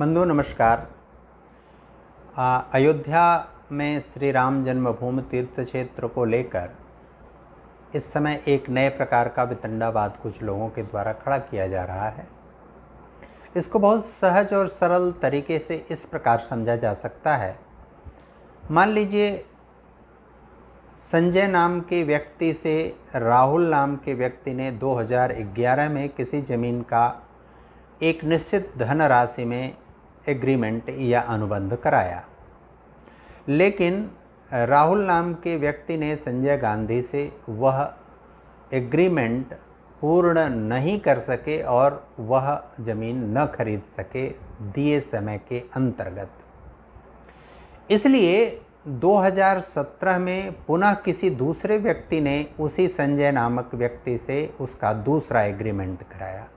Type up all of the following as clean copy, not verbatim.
बंधु नमस्कार। अयोध्या में श्री राम जन्मभूमि तीर्थ क्षेत्र को लेकर इस समय एक नए प्रकार का वितंडावाद कुछ लोगों के द्वारा खड़ा किया जा रहा है। इसको बहुत सहज और सरल तरीके से इस प्रकार समझा जा सकता है। मान लीजिए संजय नाम के व्यक्ति से राहुल नाम के व्यक्ति ने 2011 में किसी ज़मीन का एक निश्चित धनराशि में एग्रीमेंट या अनुबंध कराया, लेकिन राहुल नाम के व्यक्ति ने संजय गांधी से वह एग्रीमेंट पूर्ण नहीं कर सके और वह ज़मीन न खरीद सके दिए समय के अंतर्गत। इसलिए 2017 में पुनः किसी दूसरे व्यक्ति ने उसी संजय नामक व्यक्ति से उसका दूसरा एग्रीमेंट कराया,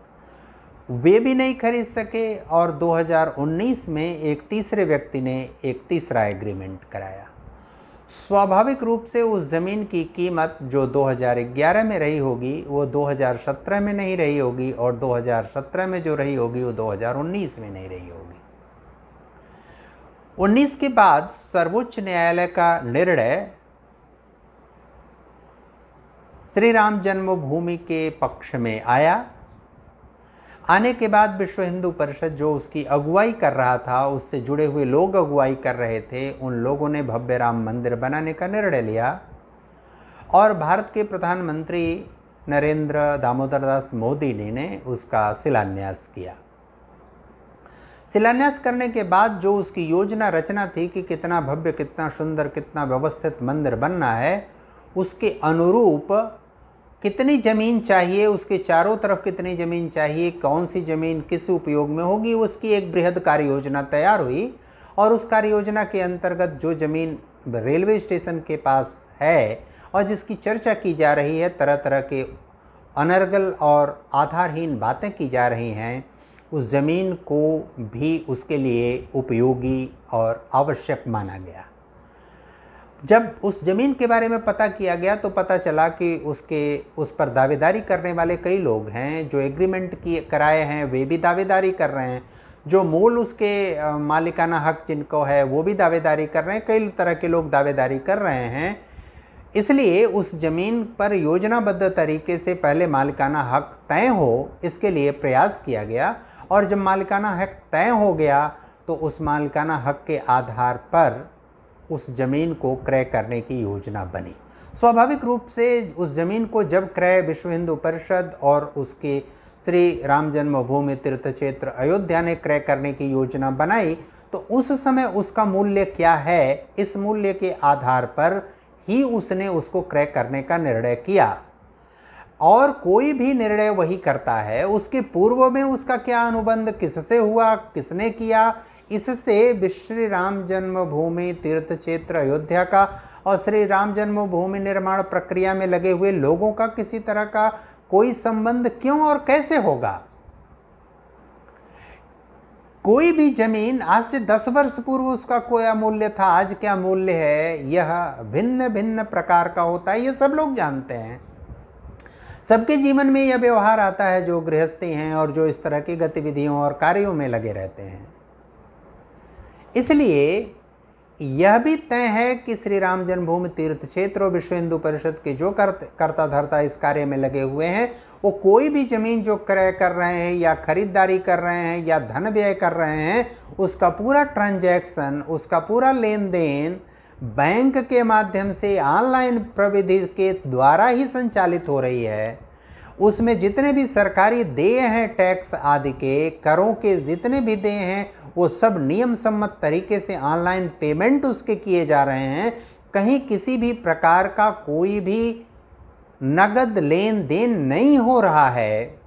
वे भी नहीं खरीद सके और 2019 में एक तीसरे व्यक्ति ने एक तीसरा एग्रीमेंट कराया। स्वाभाविक रूप से उस ज़मीन की कीमत जो 2011 में रही होगी वो 2017 में नहीं रही होगी और 2017 में जो रही होगी वो 2019 में नहीं रही होगी। 19 के बाद सर्वोच्च न्यायालय का निर्णय श्री राम जन्मभूमि के पक्ष में आया। आने के बाद विश्व हिंदू परिषद जो उसकी अगुवाई कर रहा था, उससे जुड़े हुए लोग अगुवाई कर रहे थे, उन लोगों ने भव्य राम मंदिर बनाने का निर्णय लिया और भारत के प्रधानमंत्री नरेंद्र दामोदर दास मोदी ने उसका शिलान्यास किया। शिलान्यास करने के बाद जो उसकी योजना रचना थी कि कितना भव्य, कितना सुंदर, कितना व्यवस्थित मंदिर बनना है, उसके अनुरूप कितनी ज़मीन चाहिए, उसके चारों तरफ कितनी ज़मीन चाहिए, कौन सी ज़मीन किस उपयोग में होगी, उसकी एक बृहद कार्य योजना तैयार हुई। और उस कार्य योजना के अंतर्गत जो ज़मीन रेलवे स्टेशन के पास है और जिसकी चर्चा की जा रही है, तरह तरह के अनर्गल और आधारहीन बातें की जा रही हैं, उस ज़मीन को भी उसके लिए उपयोगी और आवश्यक माना गया। जब उस ज़मीन के बारे में पता किया गया तो पता चला कि उस पर दावेदारी करने वाले कई लोग हैं। जो एग्रीमेंट कराए हैं वे भी दावेदारी कर रहे हैं, जो मूल उसके मालिकाना हक जिनको है वो भी दावेदारी कर रहे हैं, कई तरह के लोग दावेदारी कर रहे हैं। इसलिए उस ज़मीन पर योजनाबद्ध तरीके से पहले मालिकाना हक तय हो, इसके लिए प्रयास किया गया और जब मालिकाना हक तय हो गया तो उस मालिकाना हक के आधार पर उस ज़मीन को क्रय करने की योजना बनी। स्वाभाविक रूप से उस ज़मीन को जब क्रय विश्व हिंदू परिषद और उसके श्री राम जन्मभूमि तीर्थ क्षेत्र अयोध्या ने क्रय करने की योजना बनाई तो उस समय उसका मूल्य क्या है, इस मूल्य के आधार पर ही उसने उसको क्रय करने का निर्णय किया। और कोई भी निर्णय वही करता है, उसके पूर्व में उसका क्या अनुबंध किससे हुआ, किसने किया, इससे श्री राम जन्मभूमि तीर्थ क्षेत्र अयोध्या का और श्री राम जन्मभूमि निर्माण प्रक्रिया में लगे हुए लोगों का किसी तरह का कोई संबंध क्यों और कैसे होगा। कोई भी जमीन आज से 10 वर्ष पूर्व उसका क्या मूल्य था, आज क्या मूल्य है, यह भिन्न भिन्न प्रकार का होता है, ये सब लोग जानते हैं। सबके जीवन में यह व्यवहार आता है जो गृहस्थी हैं और जो इस तरह की गतिविधियों और कार्यों में लगे रहते हैं। इसलिए यह भी तय है कि श्री राम जन्मभूमि तीर्थ क्षेत्र और विश्व हिंदू परिषद के जो कर्ता धर्ता इस कार्य में लगे हुए हैं वो कोई भी जमीन जो क्रय कर रहे हैं या खरीदारी कर रहे हैं या धन व्यय कर रहे हैं, उसका पूरा ट्रांजैक्शन, उसका पूरा लेन देन बैंक के माध्यम से ऑनलाइन प्रविधि के द्वारा ही संचालित हो रही है। उसमें जितने भी सरकारी देय हैं, टैक्स आदि के, करों के जितने भी देय हैं, वो सब नियम सम्मत तरीके से ऑनलाइन पेमेंट उसके किए जा रहे हैं। कहीं किसी भी प्रकार का कोई भी नगद लेन देन नहीं हो रहा है।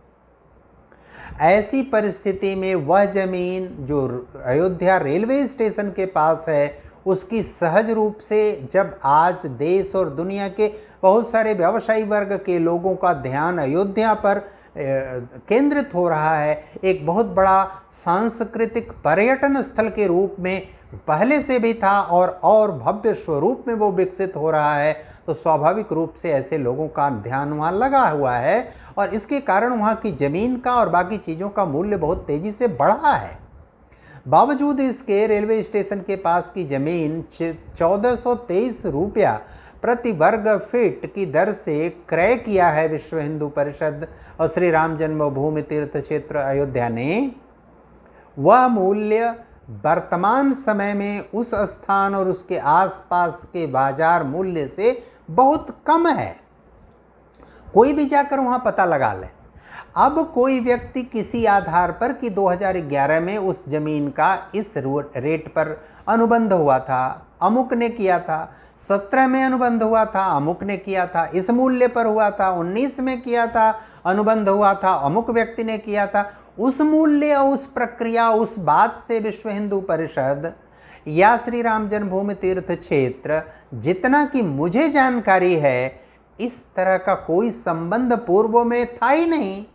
ऐसी परिस्थिति में वह जमीन जो अयोध्या रेलवे स्टेशन के पास है, उसकी सहज रूप से जब आज देश और दुनिया के बहुत सारे व्यवसायी वर्ग के लोगों का ध्यान अयोध्या पर केंद्रित हो रहा है, एक बहुत बड़ा सांस्कृतिक पर्यटन स्थल के रूप में पहले से भी था और भव्य स्वरूप में वो विकसित हो रहा है, तो स्वाभाविक रूप से ऐसे लोगों का ध्यान वहाँ लगा हुआ है और इसके कारण वहाँ की ज़मीन का और बाकी चीज़ों का मूल्य बहुत तेज़ी से बढ़ा है। बावजूद इसके रेलवे स्टेशन के पास की जमीन 1423 रुपया प्रति वर्ग फीट की दर से क्रय किया है विश्व हिंदू परिषद और श्री राम जन्मभूमि तीर्थ क्षेत्र अयोध्या ने, वह मूल्य वर्तमान समय में उस स्थान और उसके आसपास के बाजार मूल्य से बहुत कम है। कोई भी जाकर वहां पता लगा ले। अब कोई व्यक्ति किसी आधार पर कि 2011 में उस जमीन का इस रेट पर अनुबंध हुआ था, अमुक ने किया था, 17 में अनुबंध हुआ था, अमुक ने किया था, इस मूल्य पर हुआ था, 19 में किया था, अनुबंध हुआ था, अमुक व्यक्ति ने किया था, उस मूल्य, उस प्रक्रिया, उस बात से विश्व हिंदू परिषद या श्री राम जन्मभूमि तीर्थ क्षेत्र, जितना कि मुझे जानकारी है, इस तरह का कोई संबंध पूर्व में था ही नहीं।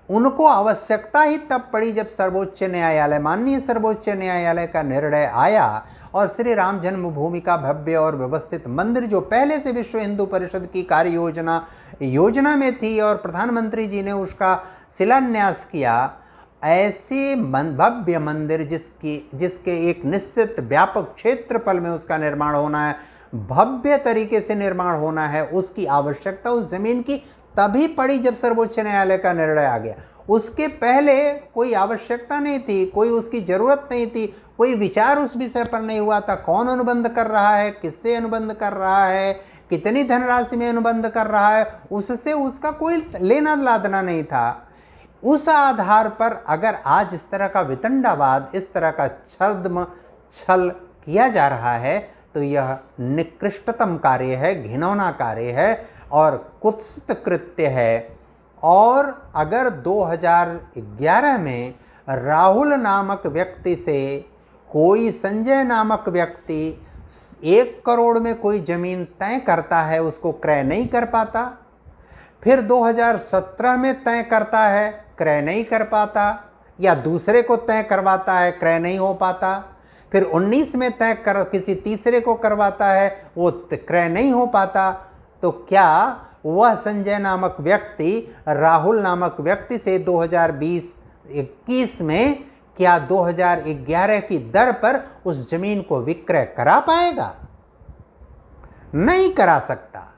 उनको आवश्यकता ही तब पड़ी जब सर्वोच्च न्यायालय, माननीय सर्वोच्च न्यायालय का निर्णय आया और श्री राम जन्मभूमि का भव्य और व्यवस्थित मंदिर, जो पहले से विश्व हिंदू परिषद की कार्य योजना में थी और प्रधानमंत्री जी ने उसका शिलान्यास किया, ऐसे भव्य मंदिर जिसके एक निश्चित व्यापक क्षेत्रफल में उसका निर्माण होना है, भव्य तरीके से निर्माण होना है, उसकी आवश्यकता उस जमीन की तभी पड़ी जब सर्वोच्च न्यायालय का निर्णय आ गया। उसके पहले कोई आवश्यकता नहीं थी, कोई उसकी जरूरत नहीं थी, कोई विचार उस विषय पर नहीं हुआ था। कौन अनुबंध कर रहा है, किससे अनुबंध कर रहा है, कितनी धनराशि में अनुबंध कर रहा है, उससे उसका कोई लेना लादना नहीं था। उस आधार पर अगर आज इस तरह का वितंडावाद, इस तरह का छल किया जा रहा है, तो यह निकृष्टतम कार्य है, घिनौना कार्य है और कुत्सित कृत्य है। और अगर 2011 में राहुल नामक व्यक्ति से कोई संजय नामक व्यक्ति 1 करोड़ में कोई जमीन तय करता है, उसको क्रय नहीं कर पाता, फिर 2017 में तय करता है, क्रय नहीं कर पाता, या दूसरे को तय करवाता है, क्रय नहीं हो पाता, फिर 19 में तय कर किसी तीसरे को करवाता है, वो क्रय नहीं हो पाता, तो क्या वह संजय नामक व्यक्ति राहुल नामक व्यक्ति से 2020-21 में क्या 2011 की दर पर उस जमीन को विक्रय करा पाएगा? नहीं करा सकता।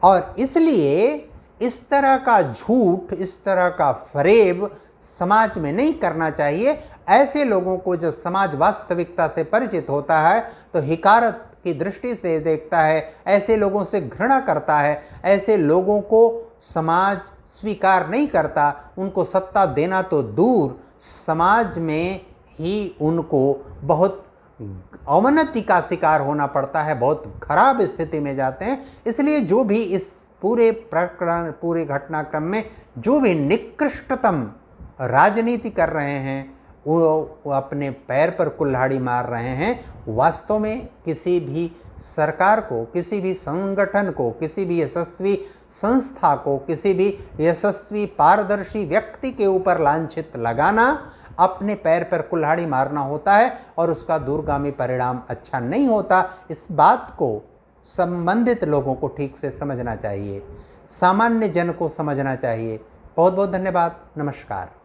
और इसलिए इस तरह का झूठ, इस तरह का फरेब समाज में नहीं करना चाहिए। ऐसे लोगों को जब समाज वास्तविकता से परिचित होता है तो हिकारत की दृष्टि से देखता है, ऐसे लोगों से घृणा करता है, ऐसे लोगों को समाज स्वीकार नहीं करता। उनको सत्ता देना तो दूर, समाज में ही उनको बहुत अवनति का शिकार होना पड़ता है, बहुत खराब स्थिति में जाते हैं। इसलिए जो भी इस पूरे प्रकरण, पूरे घटनाक्रम में जो भी निकृष्टतम राजनीति कर रहे हैं, वो अपने पैर पर कुल्हाड़ी मार रहे हैं। वास्तव में किसी भी सरकार को, किसी भी संगठन को, किसी भी यशस्वी संस्था को, किसी भी यशस्वी पारदर्शी व्यक्ति के ऊपर लांछित लगाना अपने पैर पर कुल्हाड़ी मारना होता है और उसका दूरगामी परिणाम अच्छा नहीं होता। इस बात को संबंधित लोगों को ठीक से समझना चाहिए, सामान्य जन को समझना चाहिए। बहुत बहुत धन्यवाद। नमस्कार।